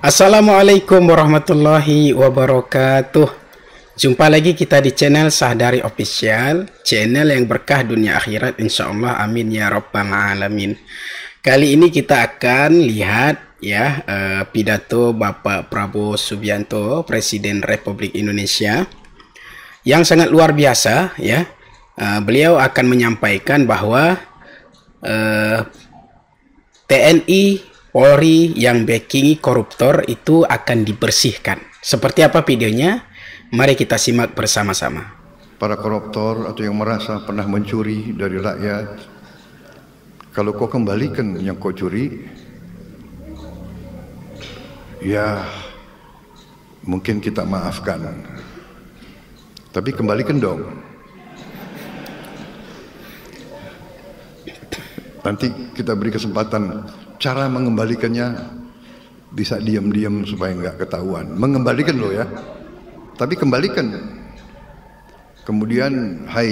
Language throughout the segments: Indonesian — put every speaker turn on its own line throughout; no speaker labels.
Assalamualaikum warahmatullahi wabarakatuh. Jumpa lagi kita di channel Sahdari Official, channel yang berkah dunia akhirat insyaallah, amin ya rabbal alamin. Kali ini kita akan lihat ya pidato Bapak Prabowo Subianto, Presiden Republik Indonesia, yang sangat luar biasa ya. Beliau akan menyampaikan bahwa TNI Polri yang backingi koruptor itu akan dibersihkan. Seperti apa videonya? Mari kita simak bersama-sama.
Para koruptor atau yang merasa pernah mencuri dari rakyat, kalau kau kembalikan yang kau curi, ya mungkin kita maafkan. Tapi kembalikan dong. Nanti kita beri kesempatan. Cara mengembalikannya bisa diam-diam supaya nggak ketahuan. Mengembalikan loh ya, tapi kembalikan. Kemudian, hai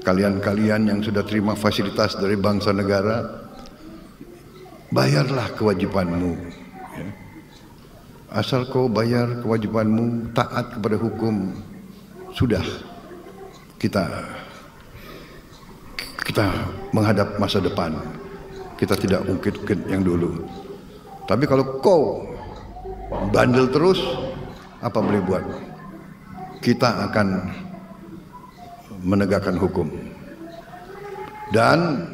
kalian-kalian yang sudah terima fasilitas dari bangsa negara, bayarlah kewajibanmu. Asal kau bayar kewajibanmu, taat kepada hukum, sudah kita menghadap masa depan. Kita tidak ungkit-ungkit yang dulu. Tapi kalau kau bandel terus, apa boleh buat? Kita akan menegakkan hukum. Dan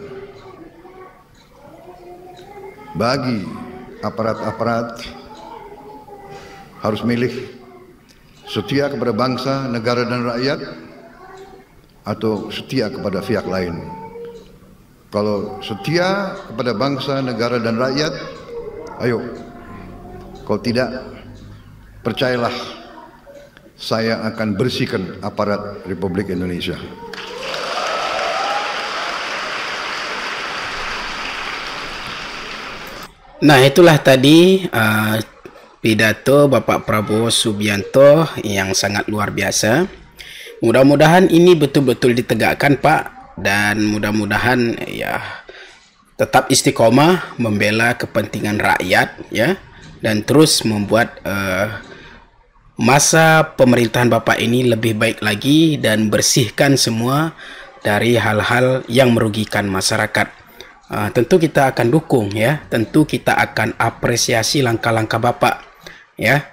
bagi aparat-aparat harus milih setia kepada bangsa, negara dan rakyat, atau setia kepada pihak lain. Kalau setia kepada bangsa, negara dan rakyat, ayo. Kalau tidak, percayalah, saya akan bersihkan aparat Republik Indonesia.
Nah, itulah tadi pidato Bapak Prabowo Subianto yang sangat luar biasa. Mudah-mudahan ini betul-betul ditegakkan, Pak. Dan mudah-mudahan ya tetap istiqomah membela kepentingan rakyat ya, dan terus membuat masa pemerintahan Bapak ini lebih baik lagi dan bersihkan semua dari hal-hal yang merugikan masyarakat. Tentu kita akan dukung ya, tentu kita akan apresiasi langkah-langkah Bapak ya,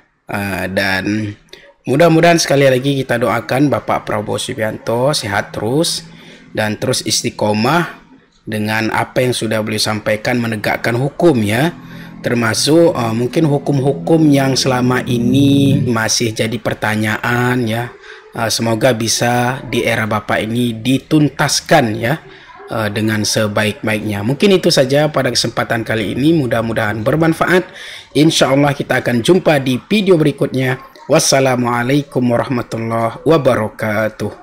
dan mudah-mudahan sekali lagi kita doakan Bapak Prabowo Subianto sehat terus dan terus istiqomah dengan apa yang sudah beliau sampaikan, menegakkan hukum ya, termasuk mungkin hukum-hukum yang selama ini masih jadi pertanyaan ya, semoga bisa di era Bapak ini dituntaskan ya dengan sebaik-baiknya. Mungkin itu saja pada kesempatan kali ini, mudah-mudahan bermanfaat. Insya Allah kita akan jumpa di video berikutnya. Wassalamualaikum warahmatullahi wabarakatuh.